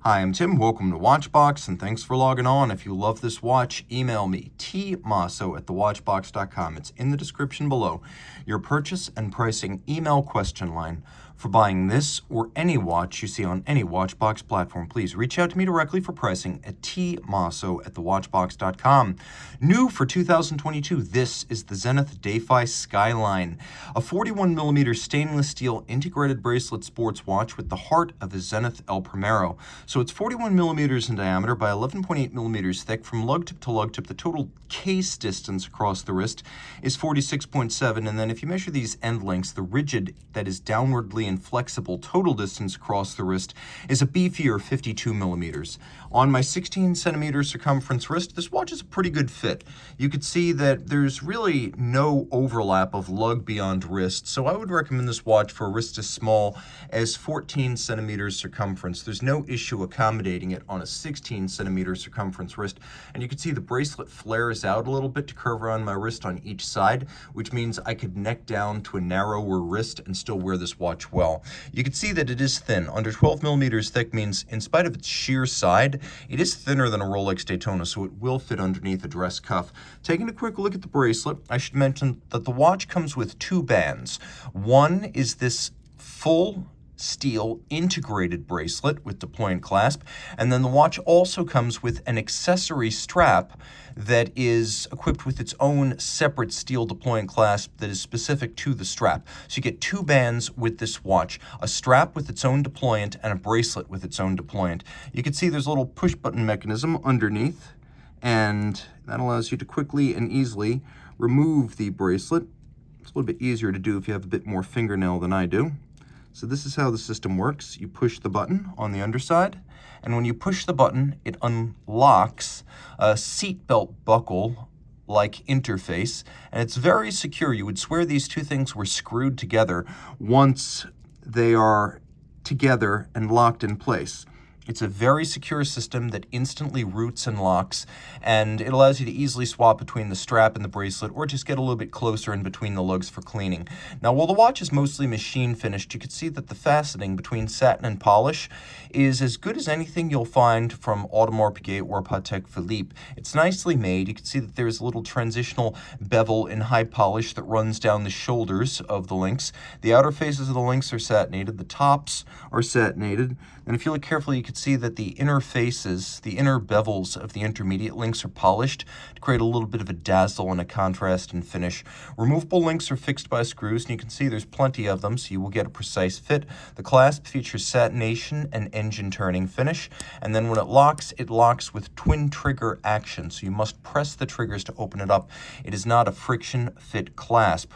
Hi, I'm Tim. Welcome to Watchbox, and thanks for logging on. If you love this watch, email me, tmosso@thewatchbox.com. It's in the description below. Your purchase and pricing email question line for buying this or any watch you see on any Watchbox platform. Please reach out to me directly for pricing at tmosso@thewatchbox.com. New for 2022, this is the Zenith Defy Skyline, a 41mm stainless steel integrated bracelet sports watch with the heart of the Zenith Primero. So it's 41 millimeters in diameter by 11.8 millimeters thick from lug tip to lug tip. The total case distance across the wrist is 46.7, and then if you measure these end lengths, the rigid, that is downwardly inflexible total distance across the wrist is a beefier 52 millimeters. On my 16 centimeter circumference wrist, this watch is a pretty good fit. You could see that there's really no overlap of lug beyond wrist, so I would recommend this watch for a wrist as small as 14 centimeters circumference. There's no issue accommodating it on a 16 centimeter circumference wrist, and you can see the bracelet flares out a little bit to curve around my wrist on each side, which means I could neck down to a narrower wrist and still wear this watch well. You can see that it is thin. Under 12 millimeters thick means, in spite of its sheer side, it is thinner than a Rolex Daytona, so it will fit underneath a dress cuff. Taking a quick look at the bracelet, I should mention that the watch comes with two bands. One is this full steel integrated bracelet with deployant clasp, and then the watch also comes with an accessory strap that is equipped with its own separate steel deployant clasp that is specific to the strap. So you get two bands with this watch, a strap with its own deployant and a bracelet with its own deployant. You can see there's a little push button mechanism underneath, and that allows you to quickly and easily remove the bracelet. It's a little bit easier to do if you have a bit more fingernail than I do. So this is how the system works. You push the button on the underside, and when you push the button, it unlocks a seatbelt buckle-like interface, and it's very secure. You would swear these two things were screwed together once they are together and locked in place. It's a very secure system that instantly roots and locks, and it allows you to easily swap between the strap and the bracelet, or just get a little bit closer in between the lugs for cleaning. Now, while the watch is mostly machine finished, you can see that the faceting between satin and polish is as good as anything you'll find from Audemars Piguet or Patek Philippe. It's nicely made. You can see that there's a little transitional bevel in high polish that runs down the shoulders of the links. The outer faces of the links are satinated. The tops are satinated. And if you look carefully, you can see that the inner faces, the inner bevels of the intermediate links are polished to create a little bit of a dazzle and a contrast and finish. Removable links are fixed by screws, and you can see there's plenty of them, so you will get a precise fit. The clasp features satination and engine turning finish, and then when it locks with twin trigger action, so you must press the triggers to open it up. It is not a friction fit clasp.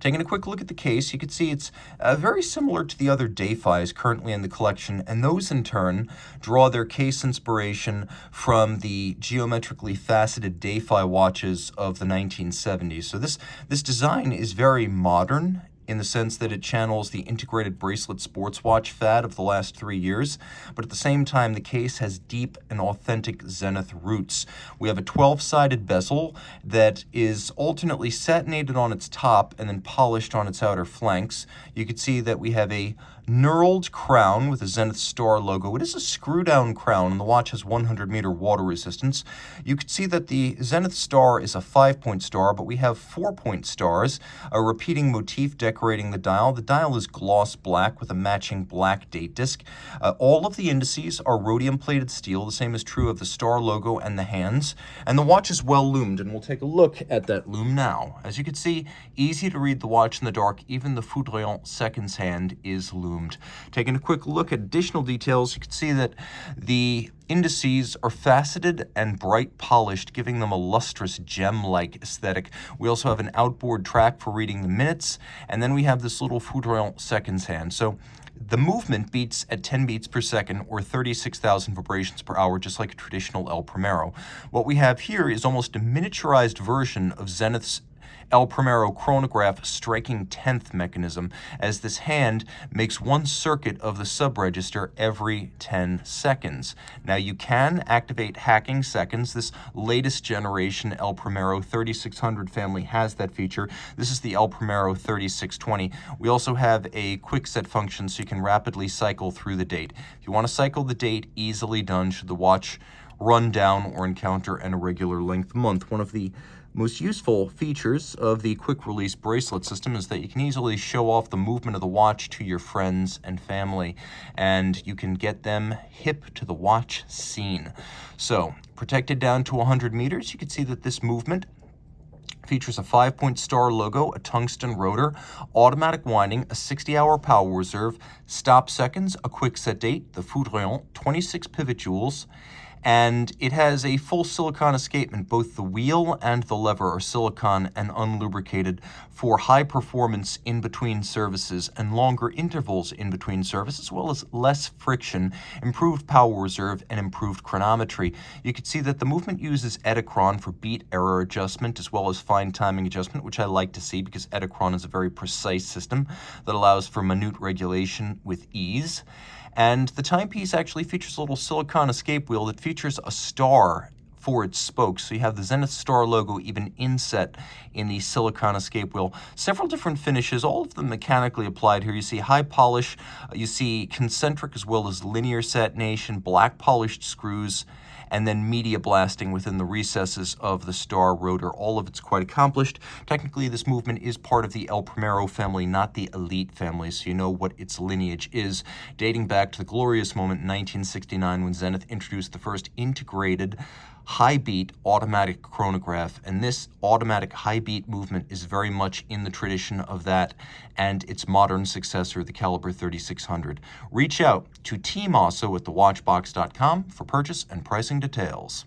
Taking a quick look at the case, you can see it's very similar to the other Defys currently in the collection, and those in turn draw their case inspiration from the geometrically faceted Defy watches of the 1970s. So this design is very modern in the sense that it channels the integrated bracelet sports watch fad of the last 3 years, but at the same time, the case has deep and authentic Zenith roots. We have a 12-sided bezel that is alternately satinated on its top and then polished on its outer flanks. You can see that we have a knurled crown with a Zenith Star logo. It is a screw-down crown, and the watch has 100-meter water resistance. You can see that the Zenith Star is a 5-point star, but we have 4-point stars, a repeating motif decorating the dial. The dial is gloss black with a matching black date disc. All of the indices are rhodium-plated steel. The same is true of the star logo and the hands. And the watch is well loomed, and we'll take a look at that loom now. As you can see, easy to read the watch in the dark. Even the Foudroyant seconds hand is loomed. Taking a quick look at additional details, you can see that the indices are faceted and bright polished, giving them a lustrous gem-like aesthetic. We also have an outboard track for reading the minutes, and then we have this little Foudroyant seconds hand. So the movement beats at 10 beats per second or 36,000 vibrations per hour, just like a traditional El Primero. What we have here is almost a miniaturized version of Zenith's El Primero chronograph striking 10th mechanism, as this hand makes one circuit of the subregister every 10 seconds. Now you can activate hacking seconds. This latest generation El Primero 3600 family has that feature. This is the El Primero 3620. We also have a quick set function so you can rapidly cycle through the date. If you want to cycle the date, easily done should the watch run down or encounter an irregular length month. One of the most useful features of the quick release bracelet system is that you can easily show off the movement of the watch to your friends and family, and you can get them hip to the watch scene. So, protected down to 100 meters, you can see that this movement features a 5-point star logo, a tungsten rotor, automatic winding, a 60-hour power reserve, stop seconds, a quick set date, the foudroyant, 26 pivot jewels, and it has a full silicone escapement. Both the wheel and the lever are silicone and unlubricated for high performance in between services and longer intervals in between services, as well as less friction, improved power reserve, and improved chronometry. You can see that the movement uses Edachron for beat error adjustment as well as fine timing adjustment, which I like to see because Edachron is a very precise system that allows for minute regulation with ease. And the timepiece actually features a little silicone escape wheel that features a star for its spokes. So you have the Zenith star logo even inset in the silicone escape wheel. Several different finishes, all of them mechanically applied here. You see high polish, you see concentric as well as linear satination, black polished screws, and then media blasting within the recesses of the star rotor. All of it's quite accomplished. Technically, this movement is part of the El Primero family, not the Elite family, so you know what its lineage is, dating back to the glorious moment in 1969 when Zenith introduced the first integrated high-beat automatic chronograph, and this automatic high-beat movement is very much in the tradition of that and its modern successor, the Caliber 3600. Reach out to Team Mosso at thewatchbox.com for purchase and pricing details.